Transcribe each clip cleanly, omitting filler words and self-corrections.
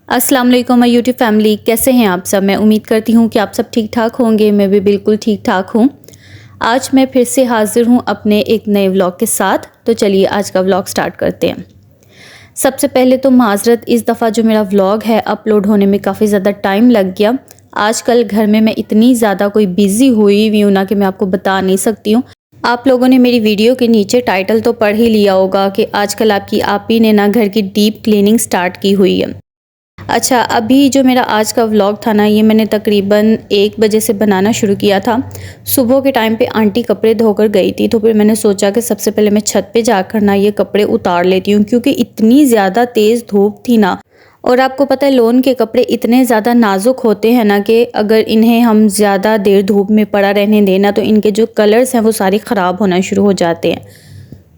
अस्सलाम वालेकुम my YouTube family, कैसे हैं आप सब। मैं उम्मीद करती हूँ कि आप सब ठीक ठाक होंगे। मैं भी बिल्कुल ठीक ठाक हूँ। आज मैं फिर से हाज़िर हूँ अपने एक नए व्लॉग के साथ। तो चलिए आज का व्लॉग स्टार्ट करते हैं। सबसे पहले तो माज़रत, इस दफ़ा जो मेरा व्लॉग है अपलोड होने में काफ़ी ज़्यादा टाइम लग गया। आजकल घर में मैं इतनी ज़्यादा कोई बिज़ी हुई हूँ ना कि मैं आपको बता नहीं सकती हूँ। आप लोगों ने मेरी वीडियो के नीचे टाइटल तो पढ़ ही लिया होगा कि आजकल आपकी आपी ने ना घर की डीप क्लीनिंग स्टार्ट की हुई है। अच्छा, अभी जो मेरा आज का व्लॉग था ना, ये मैंने तकरीबन 1 बजे से बनाना शुरू किया था। सुबह के टाइम पे आंटी कपड़े धोकर गई थी, तो फिर मैंने सोचा कि सबसे पहले मैं छत पे जाकर ना ये कपड़े उतार लेती हूँ, क्योंकि इतनी ज़्यादा तेज़ धूप थी ना। और आपको पता है लोन के कपड़े इतने ज़्यादा नाजुक होते हैं ना कि अगर इन्हें हम ज़्यादा देर धूप में पड़ा रहने देना तो इनके जो कलर्स हैं वो सारे ख़राब होना शुरू हो जाते हैं।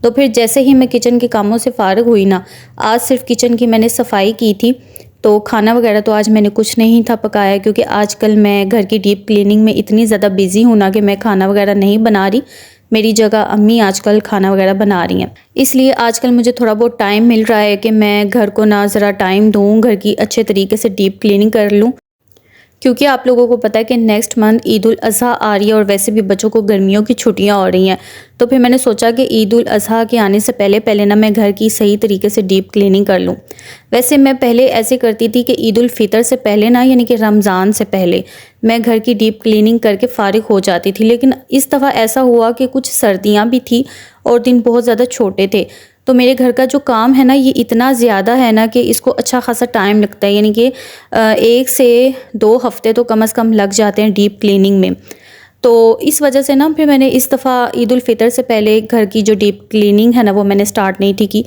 तो फिर जैसे ही मैं किचन के कामों से फ़ारिग हुई ना, आज सिर्फ किचन की मैंने सफाई की थी। तो खाना वगैरह तो आज मैंने कुछ नहीं था पकाया, क्योंकि आजकल मैं घर की डीप क्लीनिंग में इतनी ज़्यादा बिज़ी हूँ ना कि मैं खाना वगैरह नहीं बना रही। मेरी जगह अम्मी आजकल खाना वगैरह बना रही हैं। इसलिए आजकल मुझे थोड़ा बहुत टाइम मिल रहा है कि मैं घर को ना ज़रा टाइम दूँ, घर की अच्छे तरीके से डीप क्लीनिंग कर लूँ। क्योंकि आप लोगों को पता है कि नेक्स्ट मंथ ईद उल अज़हा आ रही है और वैसे भी बच्चों को गर्मियों की छुट्टियां हो रही हैं। तो फिर मैंने सोचा कि ईद उल अज़हा के आने से पहले पहले ना मैं घर की सही तरीके से डीप क्लीनिंग कर लूँ। वैसे मैं पहले ऐसे करती थी कि ईद उल फ़ितर से पहले ना, यानी कि रमज़ान से पहले मैं घर की डीप क्लीनिंग करके फ़ारिग हो जाती थी। लेकिन इस दफ़ा ऐसा हुआ कि कुछ सर्दियाँ भी थी और दिन बहुत ज़्यादा छोटे थे। तो मेरे घर का जो काम है ना, ये इतना ज़्यादा है ना कि इसको अच्छा खासा टाइम लगता है, यानी कि 1 से 2 हफ़्ते तो कम से कम लग जाते हैं डीप क्लीनिंग में। तो इस वजह से ना फिर मैंने इस दफ़ा ईद उल फ़ितर से पहले घर की जो डीप क्लीनिंग है ना वो मैंने स्टार्ट नहीं थी की।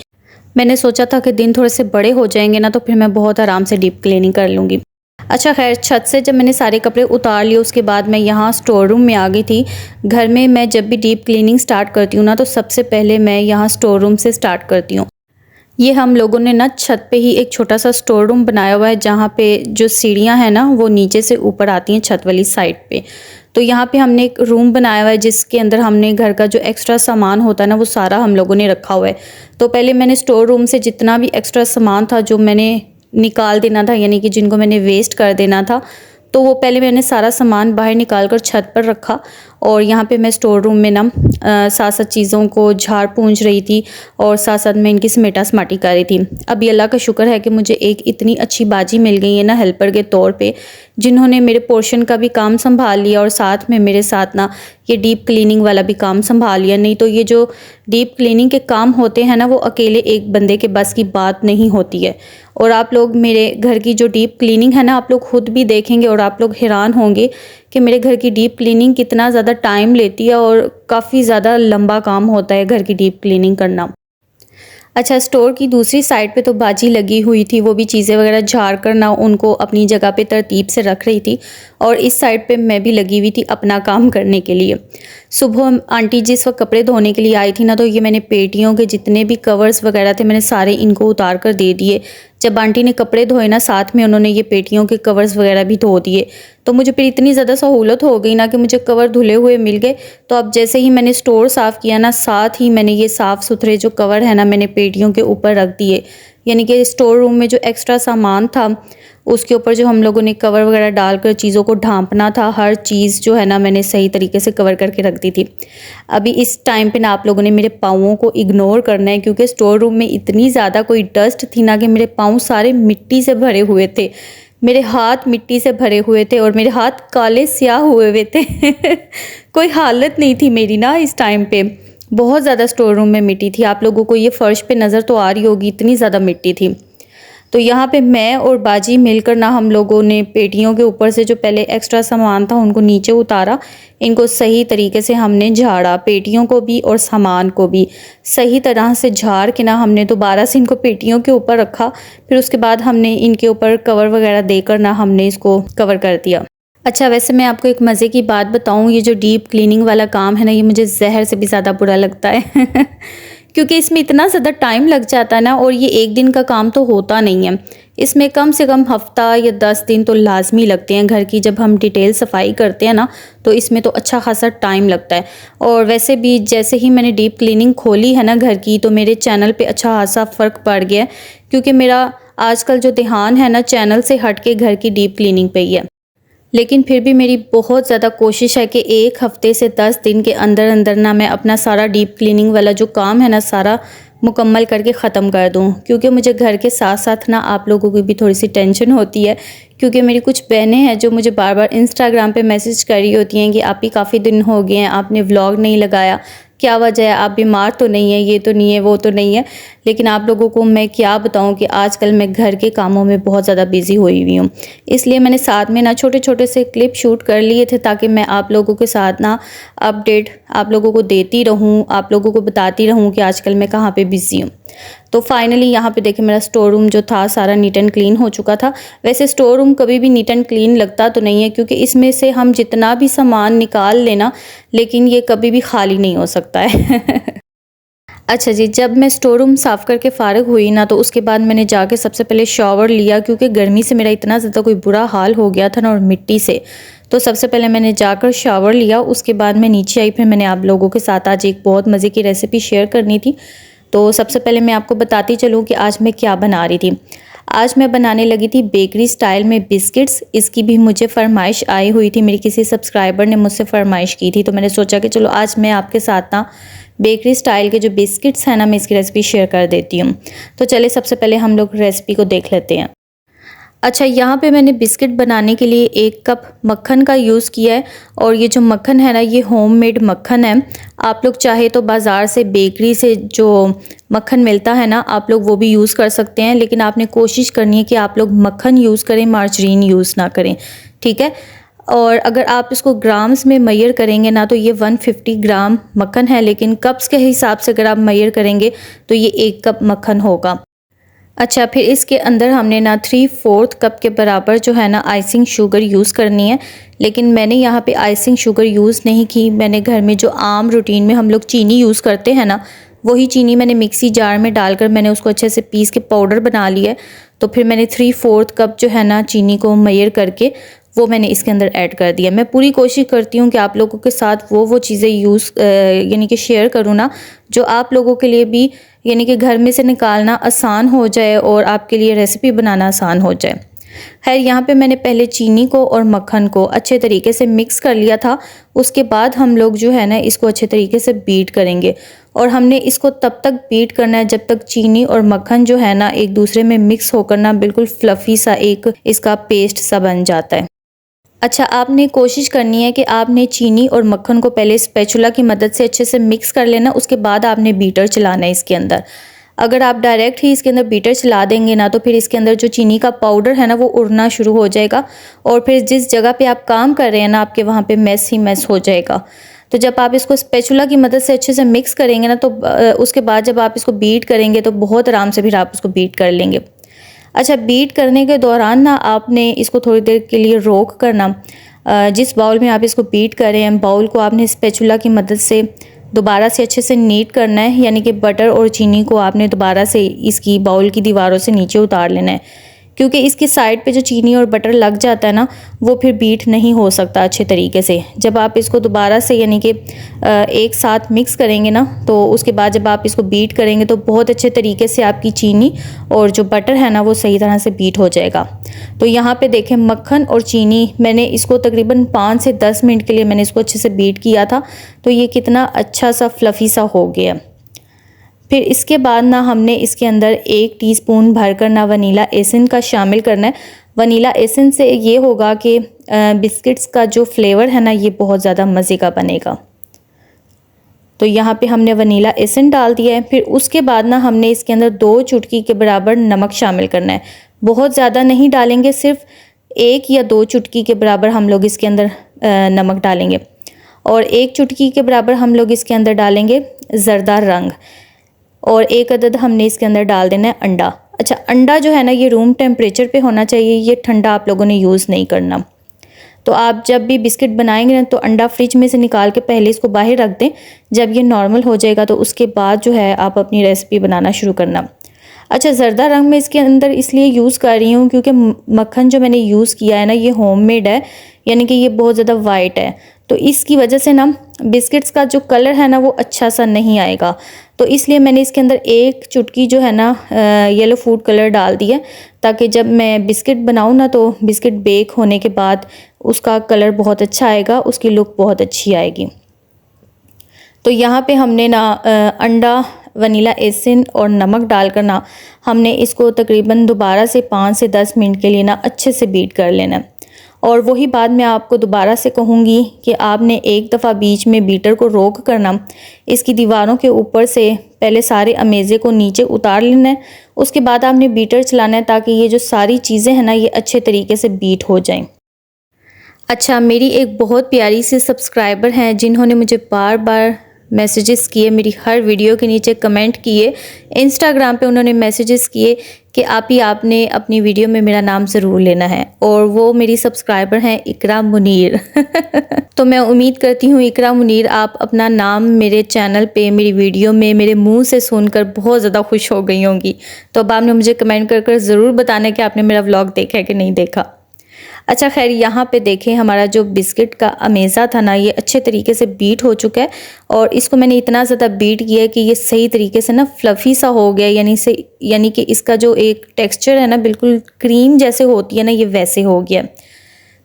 मैंने सोचा था कि दिन थोड़े से बड़े हो जाएंगे ना तो फिर मैं बहुत आराम से डीप क्लीनिंग कर लूँगी। अच्छा खैर, छत से जब मैंने सारे कपड़े उतार लिए उसके बाद मैं यहाँ स्टोर रूम में आ गई थी। घर में मैं जब भी डीप क्लीनिंग स्टार्ट करती हूँ ना तो सबसे पहले मैं यहाँ स्टोर रूम से स्टार्ट करती हूँ। ये हम लोगों ने ना छत पे ही एक छोटा सा स्टोर रूम बनाया हुआ है, जहाँ पे जो सीढ़ियाँ हैं ना वो नीचे से ऊपर आती हैं छत वाली साइड पे। तो यहाँ पे हमने एक रूम बनाया हुआ है जिसके अंदर हमने घर का जो एक्स्ट्रा सामान होता है ना वो सारा हम लोगों ने रखा हुआ है। तो पहले मैंने स्टोर रूम से जितना भी एक्स्ट्रा सामान था जो मैंने निकाल देना था, यानी कि जिनको मैंने वेस्ट कर देना था, तो वो पहले मैंने सारा सामान बाहर निकाल कर छत पर रखा। और यहाँ पे मैं स्टोर रूम में ना साथ साथ चीज़ों को झाड़ पूंछ रही थी और साथ साथ मैं इनकी समेटा समाटी कर रही थी। अभी अल्लाह का शुक्र है कि मुझे एक इतनी अच्छी बाजी मिल गई है ना हेल्पर के तौर पे, जिन्होंने मेरे पोर्शन का भी काम संभाल लिया और साथ में मेरे साथ ना ये डीप क्लीनिंग वाला भी काम संभाल लिया। नहीं तो ये जो डीप क्लीनिंग के काम होते हैं ना वो अकेले एक बंदे के बस की बात नहीं होती है। और आप लोग मेरे घर की जो डीप क्लीनिंग है ना आप लोग खुद भी देखेंगे और आप लोग हैरान होंगे कि मेरे घर की डीप क्लीनिंग कितना ज़्यादा टाइम लेती है और काफ़ी ज़्यादा लंबा काम होता है घर की डीप क्लीनिंग करना। अच्छा, स्टोर की दूसरी साइड पे तो बाजी लगी हुई थी, वो भी चीज़ें वगैरह झाड़ कर ना उनको अपनी जगह पे तरतीब से रख रही थी। और इस साइड पे मैं भी लगी हुई थी अपना काम करने के लिए। सुबह आंटी जिस वक्त कपड़े धोने के लिए आई थी ना तो ये मैंने पेटियों के जितने भी कवर्स वगैरह थे मैंने सारे इनको उतार कर दे दिए। जब आंटी ने कपड़े धोए ना साथ में उन्होंने ये पेटियों के कवर्स वगैरह भी धो दिए। तो मुझे फिर इतनी ज़्यादा सहूलत हो गई ना कि मुझे कवर धुले हुए मिल गए। तो अब जैसे ही मैंने स्टोर साफ़ किया ना, साथ ही मैंने ये साफ़ सुथरे जो कवर है ना मैंने पेटियों के ऊपर रख दिए। यानी कि स्टोर रूम में जो एक्स्ट्रा सामान था उसके ऊपर जो हम लोगों ने कवर वगैरह डालकर चीज़ों को ढांपना था, हर चीज़ जो है ना मैंने सही तरीके से कवर करके रख दी थी। अभी इस टाइम पे ना आप लोगों ने मेरे पाँवों को इग्नोर करना है, क्योंकि स्टोर रूम में इतनी ज़्यादा कोई डस्ट थी ना कि मेरे पाँव सारे मिट्टी से भरे हुए थे। मेरे हाथ मिट्टी से भरे हुए थे और मेरे हाथ काले स्याह हुए हुए थे कोई हालत नहीं थी मेरी ना इस टाइम पे। बहुत ज़्यादा स्टोर रूम में मिट्टी थी। आप लोगों को ये फ़र्श पे नज़र तो आ रही होगी, इतनी ज़्यादा मिट्टी थी। तो यहाँ पे मैं और बाजी मिलकर ना हम लोगों ने पेटियों के ऊपर से जो पहले एक्स्ट्रा सामान था उनको नीचे उतारा। इनको सही तरीके से हमने झाड़ा, पेटियों को भी और सामान को भी सही तरह से झाड़ के ना हमने दोबारा से इनको पेटियों के ऊपर रखा। फिर उसके बाद हमने इनके ऊपर कवर वगैरह देकर ना हमने इसको कवर कर दिया। अच्छा, वैसे मैं आपको एक मज़े की बात बताऊँ, ये जो डीप क्लीनिंग वाला काम है ना ये मुझे ज़हर से भी ज़्यादा बुरा लगता है क्योंकि इसमें इतना ज़्यादा टाइम लग जाता है ना, और ये एक दिन का काम तो होता नहीं है। इसमें कम से कम हफ़्ता या 10 दिन तो लाज़मी लगते हैं। घर की जब हम डिटेल सफाई करते हैं ना तो इसमें तो अच्छा खासा टाइम लगता है। और वैसे भी जैसे ही मैंने डीप क्लीनिंग खोली है ना घर की, तो मेरे चैनल पे अच्छा खासा फ़र्क पड़ गया है, क्योंकि मेरा आजकल जो ध्यान है ना चैनल से हट के घर की डीप क्लीनिंग पे ही है। लेकिन फिर भी मेरी बहुत ज़्यादा कोशिश है कि 1 हफ़्ते से 10 दिन के अंदर अंदर ना मैं अपना सारा डीप क्लीनिंग वाला जो काम है ना सारा मुकम्मल करके ख़त्म कर दूं, क्योंकि मुझे घर के साथ साथ ना आप लोगों की भी थोड़ी सी टेंशन होती है। क्योंकि मेरी कुछ बहनें हैं जो मुझे बार बार इंस्टाग्राम पे मैसेज कर रही होती हैं कि आप ही काफ़ी दिन हो गए हैं, आपने व्लॉग नहीं लगाया, क्या वजह है, आप बीमार तो नहीं है, ये तो नहीं है, वो तो नहीं है। लेकिन आप लोगों को मैं क्या बताऊं कि आजकल मैं घर के कामों में बहुत ज़्यादा बिजी हुई हुई हूँ। इसलिए मैंने साथ में ना छोटे छोटे से क्लिप शूट कर लिए थे ताकि मैं आप लोगों के साथ ना अपडेट आप लोगों को देती रहूँ, आप लोगों को बताती रहूँ कि आजकल मैं कहाँ पे बिज़ी हूँ। तो फाइनली यहाँ पे देखिए मेरा स्टोर रूम जो था सारा नीट एंड क्लीन हो चुका था। वैसे स्टोर रूम कभी भी नीट एंड क्लीन लगता तो नहीं है, क्योंकि इसमें से हम जितना भी सामान निकाल लेना, लेकिन ये कभी भी खाली नहीं हो सकता है। अच्छा जी, जब मैं स्टोर रूम साफ़ करके फ़ारिग हुई ना, तो उसके बाद मैंने जाके सबसे पहले शॉवर लिया, क्योंकि गर्मी से मेरा इतना ज़्यादा कोई बुरा हाल हो गया था ना, और मिट्टी से। तो सबसे पहले मैंने जाकर शॉवर लिया, उसके बाद मैं नीचे आई। फिर मैंने आप लोगों के साथ आज एक बहुत मज़े की रेसिपी शेयर करनी थी। तो सबसे पहले मैं आपको बताती चलूँ कि आज मैं क्या बना रही थी। आज मैं बनाने लगी थी बेकरी स्टाइल में बिस्किट्स। इसकी भी मुझे फरमाइश आई हुई थी, मेरी किसी सब्सक्राइबर ने मुझसे फरमाइश की थी, तो मैंने सोचा कि चलो आज मैं आपके साथ ना बेकरी स्टाइल के जो बिस्किट्स हैं ना, मैं इसकी रेसिपी शेयर कर देती हूँ। तो चलिए सबसे पहले हम लोग रेसिपी को देख लेते हैं। अच्छा, यहाँ पे मैंने बिस्किट बनाने के लिए 1 कप मक्खन का यूज़ किया है, और ये जो मक्खन है ना, ये होममेड मक्खन है। आप लोग चाहे तो बाज़ार से बेकरी से जो मक्खन मिलता है ना, आप लोग वो भी यूज़ कर सकते हैं, लेकिन आपने कोशिश करनी है कि आप लोग मक्खन यूज़ करें, मार्जरीन यूज़ ना करें, ठीक है। और अगर आप इसको ग्राम्स में मेजर करेंगे ना, तो ये 150 ग्राम मक्खन है, लेकिन कप्स के हिसाब से अगर आप मेजर करेंगे तो ये 1 कप मक्खन होगा। अच्छा, फिर इसके अंदर हमने ना 3/4 कप के बराबर जो है ना आइसिंग शुगर यूज़ करनी है। लेकिन मैंने यहाँ पे आइसिंग शुगर यूज़ नहीं की। मैंने घर में जो आम रूटीन में हम लोग चीनी यूज़ करते हैं ना, वही चीनी मैंने मिक्सी जार में डालकर मैंने उसको अच्छे से पीस के पाउडर बना लिया है। तो फिर मैंने 3/4 कप जो है ना चीनी को मेजर करके वो मैंने इसके अंदर ऐड कर दिया। मैं पूरी कोशिश करती हूँ कि आप लोगों के साथ वो चीज़ें यूज़ यानी कि शेयर करूँ ना, जो आप लोगों के लिए भी यानी कि घर में से निकालना आसान हो जाए और आपके लिए रेसिपी बनाना आसान हो जाए। खैर, यहाँ पे मैंने पहले चीनी को और मक्खन को अच्छे तरीके से मिक्स कर लिया था। उसके बाद हम लोग जो है ना इसको अच्छे तरीके से बीट करेंगे, और हमने इसको तब तक बीट करना है जब तक चीनी और मक्खन जो है ना एक दूसरे में मिक्स होकर ना बिल्कुल फ्लफ़ी सा एक इसका पेस्ट सा बन जाता है। अच्छा, आपने कोशिश करनी है कि आपने चीनी और मक्खन को पहले स्पैचुला की मदद से अच्छे से मिक्स कर लेना, उसके बाद आपने बीटर चलाना है इसके अंदर। अगर आप डायरेक्ट ही इसके अंदर बीटर चला देंगे ना, तो फिर इसके अंदर जो चीनी का पाउडर है ना वो उड़ना शुरू हो जाएगा, और फिर जिस जगह पे आप काम कर रहे हैं ना, आपके वहाँ पे मैस ही मैस हो जाएगा। तो जब आप इसको स्पैचुला की मदद से अच्छे से मिक्स करेंगे ना, तो उसके बाद जब आप इसको बीट करेंगे तो बहुत आराम से फिर आप उसको बीट कर लेंगे। अच्छा, बीट करने के दौरान ना आपने इसको थोड़ी देर के लिए रोक करना। जिस बाउल में आप इसको बीट कर रहे हैं, बाउल को आपने स्पैचुला की मदद से दोबारा से अच्छे से नीट करना है, यानी कि बटर और चीनी को आपने दोबारा से इसकी बाउल की दीवारों से नीचे उतार लेना है, क्योंकि इसकी साइड पे जो चीनी और बटर लग जाता है ना, वो फिर बीट नहीं हो सकता अच्छे तरीके से। जब आप इसको दोबारा से यानी कि एक साथ मिक्स करेंगे ना, तो उसके बाद जब आप इसको बीट करेंगे तो बहुत अच्छे तरीके से आपकी चीनी और जो बटर है ना वो सही तरह से बीट हो जाएगा। तो यहाँ पे देखें, मक्खन और चीनी मैंने इसको तकरीबन 5 से 10 मिनट के लिए मैंने इसको अच्छे से बीट किया था, तो ये कितना अच्छा सा फ्लफ़ी सा हो गया। फिर इसके बाद ना हमने इसके अंदर 1 टीस्पून भरकर ना वनीला एसेंस का शामिल करना है। वनीला एसेंस से ये होगा कि बिस्किट्स का जो फ्लेवर है ना ये बहुत ज़्यादा मज़े का बनेगा। तो यहाँ पे हमने वनीला एसेंस डाल दिया है। फिर उसके बाद ना हमने इसके अंदर 2 चुटकी के बराबर नमक शामिल करना है। बहुत ज़्यादा नहीं डालेंगे, सिर्फ 1 या 2 चुटकी के बराबर हम लोग इसके अंदर नमक डालेंगे, और 1 चुटकी के बराबर हम लोग इसके अंदर डालेंगे ज़रदा रंग, और 1 अदद हमने इसके अंदर डाल देना है अंडा। अच्छा, अंडा जो है ना ये रूम टेम्परेचर पे होना चाहिए, ये ठंडा आप लोगों ने यूज़ नहीं करना। तो आप जब भी बिस्किट बनाएंगे ना, तो अंडा फ्रिज में से निकाल के पहले इसको बाहर रख दें। जब ये नॉर्मल हो जाएगा तो उसके बाद जो है आप अपनी रेसिपी बनाना शुरू करना। अच्छा, ज़रदा रंग में इसके अंदर इसलिए यूज़ कर रही हूँ क्योंकि मक्खन जो मैंने यूज़ किया है ना ये होममेड है, यानी कि ये बहुत ज़्यादा वाइट है। तो इसकी वजह से ना बिस्किट्स का जो कलर है ना वो अच्छा सा नहीं आएगा। तो इसलिए मैंने इसके अंदर एक चुटकी जो है ना येलो फूड कलर डाल दिया, ताकि जब मैं बिस्किट बनाऊँ ना तो बिस्किट बेक होने के बाद उसका कलर बहुत अच्छा आएगा, उसकी लुक बहुत अच्छी आएगी। तो यहाँ पे हमने ना अंडा, वनीला एसेंस और नमक डालकर ना हमने इसको तकरीबन दोबारा से 5 से 10 मिनट के लिए ना अच्छे से बीट कर लेना है। और वही बात मैं आपको दोबारा से कहूँगी कि आपने एक दफ़ा बीच में बीटर को रोक कर ना इसकी दीवारों के ऊपर से पहले सारे अमेज़े को नीचे उतार लेना है। उसके बाद आपने बीटर चलाना है ताकि ये जो सारी चीज़ें हैं ना ये अच्छे तरीके से बीट हो जाएं। अच्छा, मेरी एक बहुत प्यारी सी सब्सक्राइबर हैं जिन्होंने मुझे बार बार मैसेजेस किए, मेरी हर वीडियो के नीचे कमेंट किए, इंस्टाग्राम पे उन्होंने मैसेजेस किए कि आपने अपनी वीडियो में मेरा नाम ज़रूर लेना है, और वो मेरी सब्सक्राइबर हैं इकरा मुनीर। तो मैं उम्मीद करती हूँ इकरा मुनीर आप अपना नाम मेरे चैनल पे मेरी वीडियो में मेरे मुंह से सुनकर बहुत ज़्यादा खुश हो गई होंगी। तो अब आपने मुझे कमेंट कर ज़रूर बताना कि आपने मेरा व्लॉग देखा है कि नहीं देखा। अच्छा खैर, यहाँ पे देखें हमारा जो बिस्किट का अमेज़ा था ना ये अच्छे तरीके से बीट हो चुका है, और इसको मैंने इतना ज़्यादा बीट किया है कि ये सही तरीके से ना फ्लफ़ी सा हो गया, यानी कि इसका जो एक टेक्सचर है ना बिल्कुल क्रीम जैसे होती है ना ये वैसे हो गया।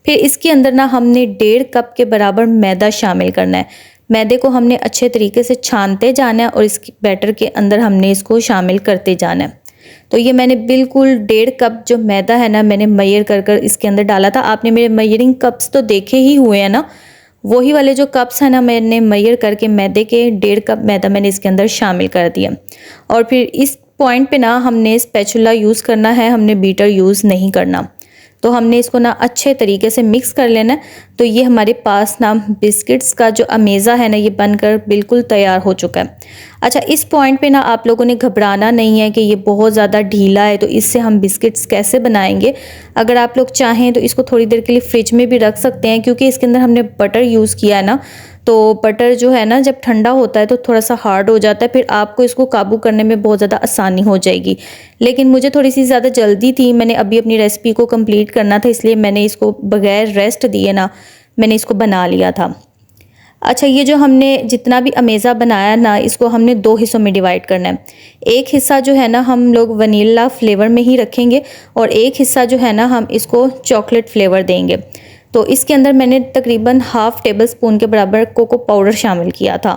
फिर इसके अंदर ना हमने 1.5 कप के बराबर मैदा शामिल करना है। मैदे को हमने अच्छे तरीके से छानते जाना है और इसकी बैटर के अंदर हमने इसको शामिल करते जाना है। तो ये मैंने बिल्कुल 1.5 कप जो मैदा है ना मैंने मेजर कर इसके अंदर डाला था। आपने मेरे मेजरिंग कप्स तो देखे ही हुए हैं ना, वही वाले जो कप्स हैं ना मैंने मेजर करके मैदे के 1.5 कप मैदा मैंने इसके अंदर शामिल कर दिया। और फिर इस पॉइंट पे ना हमने स्पैचुला यूज़ करना है, हमने बीटर यूज़ नहीं करना। तो हमने इसको ना अच्छे तरीके से मिक्स कर लेना है। तो ये हमारे पास ना बिस्किट्स का जो अमेज़ा है ना ये बनकर बिल्कुल तैयार हो चुका है। अच्छा, इस पॉइंट पे ना आप लोगों ने घबराना नहीं है कि ये बहुत ज़्यादा ढीला है तो इससे हम बिस्किट्स कैसे बनाएंगे। अगर आप लोग चाहें तो इसको थोड़ी देर के लिए फ्रिज में भी रख सकते हैं, क्योंकि इसके अंदर हमने बटर यूज़ किया है ना, तो बटर जो है ना जब ठंडा होता है तो थोड़ा सा हार्ड हो जाता है, फिर आपको इसको काबू करने में बहुत ज़्यादा आसानी हो जाएगी। लेकिन मुझे थोड़ी सी ज़्यादा जल्दी थी, मैंने अभी अपनी रेसिपी को कंप्लीट करना था, इसलिए मैंने इसको बगैर रेस्ट दिए ना मैंने इसको बना लिया था। अच्छा, ये जो हमने जितना भी अमेज़ा बनाया ना इसको हमने 2 हिस्सों में डिवाइड करना है। एक हिस्सा जो है ना हम लोग वनीला फ्लेवर में ही रखेंगे और एक हिस्सा जो है ना हम इसको चॉकलेट फ्लेवर देंगे। तो इसके अंदर मैंने तकरीबन ½ टेबल स्पून के बराबर कोको पाउडर शामिल किया था।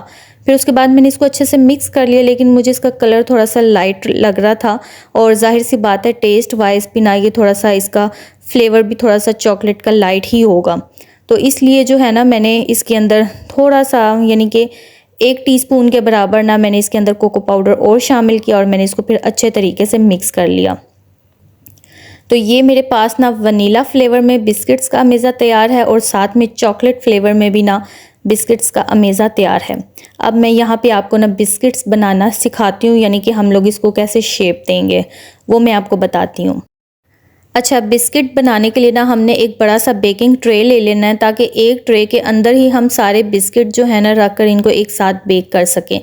फिर उसके बाद मैंने इसको अच्छे से मिक्स कर लिया, लेकिन मुझे इसका कलर थोड़ा सा लाइट लग रहा था, और जाहिर सी बात है टेस्ट वाइज भी ना ये थोड़ा सा इसका फ्लेवर भी थोड़ा सा चॉकलेट का लाइट ही होगा। तो इसलिए जो है ना मैंने इसके अंदर थोड़ा सा यानी कि 1 टीस्पून के बराबर ना मैंने इसके अंदर कोको पाउडर और शामिल किया, और मैंने इसको फिर अच्छे तरीके से मिक्स कर लिया। तो ये मेरे पास ना वनीला फ्लेवर में बिस्किट्स का अमेज़ा तैयार है, और साथ में चॉकलेट फ्लेवर में भी ना बिस्किट्स का अमेज़ा तैयार है। अब मैं यहाँ पे आपको ना बिस्किट्स बनाना सिखाती हूँ, यानी कि हम लोग इसको कैसे शेप देंगे वो मैं आपको बताती हूँ। अच्छा, बिस्किट बनाने के लिए ना हमने एक बड़ा सा बेकिंग ट्रे ले लेना है, ताकि एक ट्रे के अंदर ही हम सारे बिस्किट जो है ना रख कर इनको एक साथ बेक कर सकें।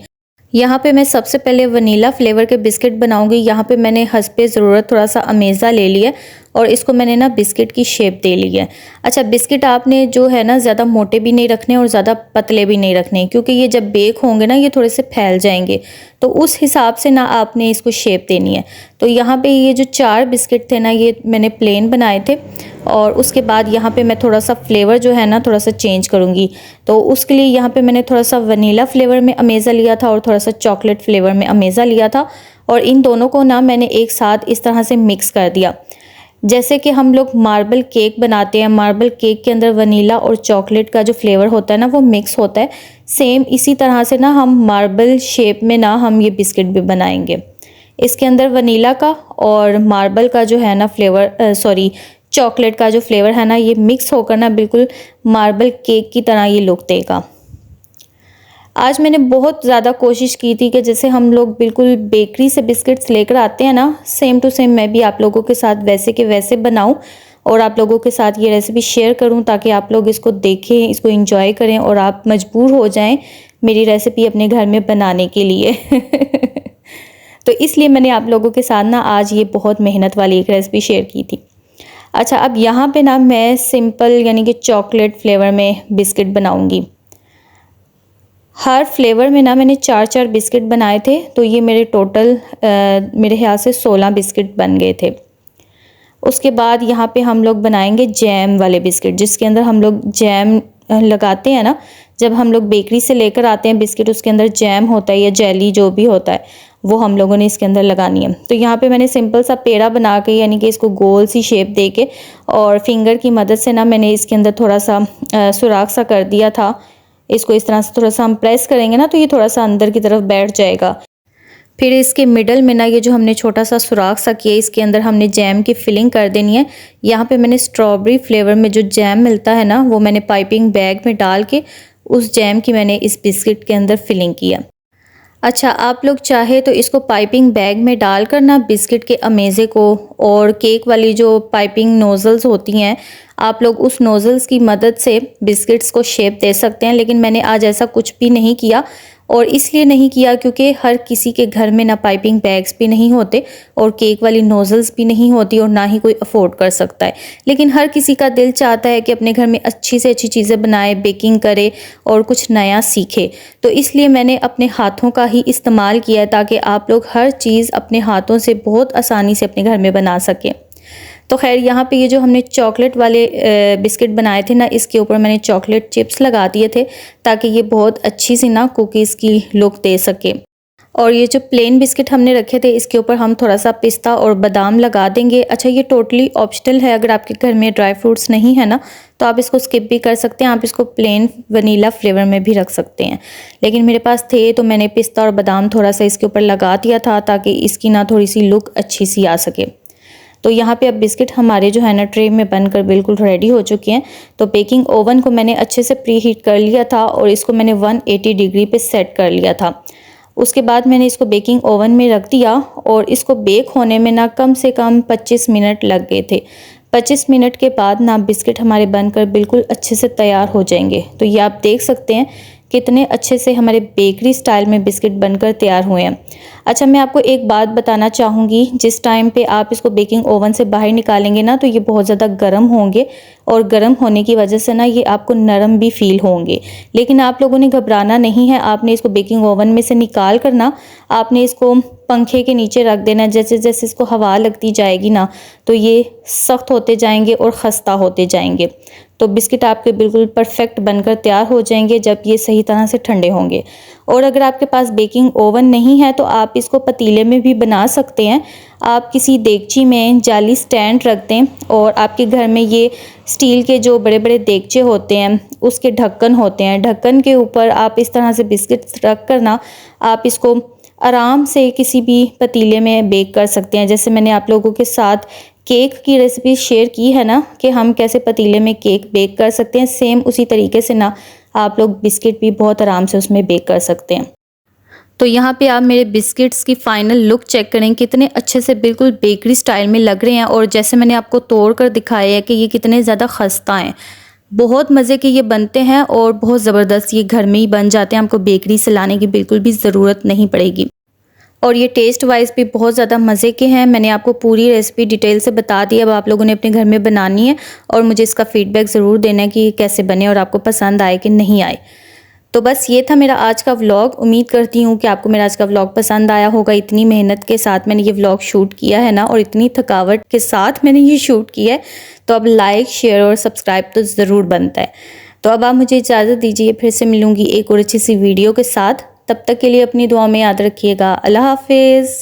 यहाँ पे मैं सबसे पहले वनीला फ्लेवर के बिस्किट बनाऊंगी। यहाँ पे मैंने हस्बे ज़रूरत थोड़ा सा अमेज़ा ले लिया और इसको मैंने ना बिस्किट की शेप दे ली है। अच्छा, बिस्किट आपने जो है ना ज़्यादा मोटे भी नहीं रखने और ज़्यादा पतले भी नहीं रखने, क्योंकि ये जब बेक होंगे ना ये थोड़े से फैल जाएंगे, तो उस हिसाब से ना आपने इसको शेप देनी है। तो यहाँ पे ये जो 4 बिस्किट थे ना ये मैंने प्लेन बनाए थे, और उसके बाद यहाँ पे मैं थोड़ा सा फ्लेवर जो है ना थोड़ा सा चेंज करूँगी। तो उसके लिए यहाँ पे मैंने थोड़ा सा वनीला फ्लेवर में अमेज़ा लिया था और थोड़ा सा चॉकलेट फ्लेवर में अमेज़ा लिया था, और इन दोनों को ना मैंने एक साथ इस तरह से मिक्स कर दिया। जैसे कि हम लोग मार्बल केक बनाते हैं, मार्बल केक के अंदर वनीला और चॉकलेट का जो फ्लेवर होता है ना वो मिक्स होता है, सेम इसी तरह से ना हम मार्बल शेप में ना हम ये बिस्किट भी बनाएंगे। इसके अंदर वनीला का और मार्बल का जो है ना फ्लेवर चॉकलेट का जो फ्लेवर है ना ये मिक्स होकर ना बिल्कुल मार्बल केक की तरह ये लुक देगा। आज मैंने बहुत ज़्यादा कोशिश की थी कि जैसे हम लोग बिल्कुल बेकरी से बिस्किट्स लेकर आते हैं ना, सेम टू सेम मैं भी आप लोगों के साथ वैसे के वैसे बनाऊं और आप लोगों के साथ ये रेसिपी शेयर करूं, ताकि आप लोग इसको देखें, इसको एंजॉय करें और आप मजबूर हो जाएं मेरी रेसिपी अपने घर में बनाने के लिए। तो इसलिए मैंने आप लोगों के साथ ना आज ये बहुत मेहनत वाली एक रेसिपी शेयर की थी। अच्छा, अब यहाँ पे ना मैं सिंपल यानी कि चॉकलेट फ्लेवर में बिस्किट बनाऊँगी। हर फ्लेवर में ना मैंने 4-4 बिस्किट बनाए थे, तो ये मेरे टोटल मेरे ख्याल से 16 बिस्किट बन गए थे। उसके बाद यहाँ पे हम लोग बनाएंगे जैम वाले बिस्किट, जिसके अंदर हम लोग जैम लगाते हैं ना, जब हम लोग बेकरी से लेकर आते हैं बिस्किट, उसके अंदर जैम होता है या जेली जो भी होता है, वो हम लोगों ने इसके अंदर लगानी है। तो यहाँ पे मैंने सिंपल सा पेड़ा बना के यानी कि इसको गोल सी शेप दे के और फिंगर की मदद से ना मैंने इसके अंदर थोड़ा सा सुराख सा कर दिया था। इसको इस तरह से थोड़ा सा हम प्रेस करेंगे ना तो ये थोड़ा सा अंदर की तरफ बैठ जाएगा। फिर इसके मिडल में ना ये जो हमने छोटा सा सुराख सा किया, इसके अंदर हमने जैम की फिलिंग कर देनी है। यहाँ पे मैंने स्ट्रॉबेरी फ्लेवर में जो जैम मिलता है ना, वो मैंने पाइपिंग बैग में डाल के उस जैम की मैंने इस बिस्किट के अंदर फिलिंग किया। अच्छा, आप लोग चाहे तो इसको पाइपिंग बैग में डालकर ना बिस्किट के अमेज़े को और केक वाली जो पाइपिंग नोज़ल्स होती हैं, आप लोग उस नोज़ल्स की मदद से बिस्किट्स को शेप दे सकते हैं। लेकिन मैंने आज ऐसा कुछ भी नहीं किया, और इसलिए नहीं किया क्योंकि हर किसी के घर में ना पाइपिंग बैग्स भी नहीं होते और केक वाली नोज़ल्स भी नहीं होती, और ना ही कोई अफोर्ड कर सकता है। लेकिन हर किसी का दिल चाहता है कि अपने घर में अच्छी से अच्छी चीज़ें बनाए, बेकिंग करे और कुछ नया सीखे। तो इसलिए मैंने अपने हाथों का ही इस्तेमाल किया है, ताकि आप लोग हर चीज़ अपने हाथों से बहुत आसानी से अपने घर में बना सकें। तो खैर, यहाँ पे ये जो हमने चॉकलेट वाले बिस्किट बनाए थे ना, इसके ऊपर मैंने चॉकलेट चिप्स लगा दिए थे, ताकि ये बहुत अच्छी सी ना कुकीज़ की लुक दे सके। और ये जो प्लेन बिस्किट हमने रखे थे, इसके ऊपर हम थोड़ा सा पिस्ता और बादाम लगा देंगे। अच्छा, ये टोटली ऑप्शनल है, अगर आपके घर में ड्राई फ्रूट्स नहीं है ना, तो आप इसको स्किप भी कर सकते हैं। आप इसको प्लेन वनीला फ्लेवर में भी रख सकते हैं, लेकिन मेरे पास थे तो मैंने पिस्ता और बादाम थोड़ा सा इसके ऊपर लगा दिया था, ताकि इसकी ना थोड़ी सी लुक अच्छी सी आ सके। तो यहाँ पे अब बिस्किट हमारे जो है ना ट्रे में बनकर बिल्कुल रेडी हो चुके हैं। तो बेकिंग ओवन को मैंने अच्छे से प्री हीट कर लिया था और इसको मैंने 180 डिग्री पे सेट कर लिया था। उसके बाद मैंने इसको बेकिंग ओवन में रख दिया और इसको बेक होने में ना कम से कम 25 मिनट लग गए थे। 25 मिनट के बाद ना बिस्किट हमारे बनकर बिल्कुल अच्छे से तैयार हो जाएंगे। तो ये आप देख सकते हैं कितने अच्छे से हमारे बेकरी स्टाइल में बिस्किट बनकर तैयार हुए हैं। अच्छा, मैं आपको एक बात बताना चाहूँगी, जिस टाइम पे आप इसको बेकिंग ओवन से बाहर निकालेंगे ना, तो ये बहुत ज़्यादा गर्म होंगे और गर्म होने की वजह से ना ये आपको नरम भी फील होंगे। लेकिन आप लोगों ने घबराना नहीं है, आपने इसको बेकिंग ओवन में से निकाल कर ना आपने इसको पंखे के नीचे रख देना। जैसे जैसे इसको हवा लगती जाएगी ना, तो ये सख्त होते जाएंगे और ख़स्ता होते जाएंगे। तो बिस्किट आपके बिल्कुल परफेक्ट बनकर तैयार हो जाएंगे जब ये सही तरह से ठंडे होंगे। और अगर आपके पास बेकिंग ओवन नहीं है तो आप इसको पतीले में भी बना सकते हैं। आप किसी देगची में जाली स्टैंड रख दें, और आपके घर में ये स्टील के जो बड़े बड़े देगचे होते हैं उसके ढक्कन होते हैं, ढक्कन के ऊपर आप इस तरह से बिस्किट रख कर ना आप इसको आराम से किसी भी पतीले में बेक कर सकते हैं। जैसे मैंने आप लोगों के साथ केक की रेसिपी शेयर की है ना, कि हम कैसे पतीले में केक बेक कर सकते हैं, सेम उसी तरीके से ना आप लोग बिस्किट भी बहुत आराम से उसमें बेक कर सकते हैं। तो यहाँ पे आप मेरे बिस्किट्स की फ़ाइनल लुक चेक करें, कितने अच्छे से बिल्कुल बेकरी स्टाइल में लग रहे हैं। और जैसे मैंने आपको तोड़ कर दिखाया है कि ये कितने ज़्यादा खस्ता हैं, बहुत मज़े के ये बनते हैं और बहुत ज़बरदस्त ये घर में ही बन जाते हैं। आपको बेकरी से लाने की बिल्कुल भी ज़रूरत नहीं पड़ेगी। और ये टेस्ट वाइज भी बहुत ज़्यादा मज़े के हैं। मैंने आपको पूरी रेसिपी डिटेल से बता दी। अब आप लोगों ने अपने घर में बनानी है और मुझे इसका फ़ीडबैक ज़रूर देना है कि कैसे बने और आपको पसंद आए कि नहीं आए। तो बस ये था मेरा आज का व्लॉग। उम्मीद करती हूँ कि आपको मेरा आज का व्लॉग पसंद आया होगा। इतनी मेहनत के साथ मैंने ये व्लॉग शूट किया है ना, और इतनी थकावट के साथ मैंने ये शूट किया है, तो अब लाइक, शेयर और सब्सक्राइब तो ज़रूर बनता है। तो अब आप मुझे इजाज़त दीजिए, फिर से मिलूँगी एक और अच्छी सी वीडियो के साथ। तब तक के लिए अपनी दुआ में याद रखिएगा। अल्लाह हाफिज़।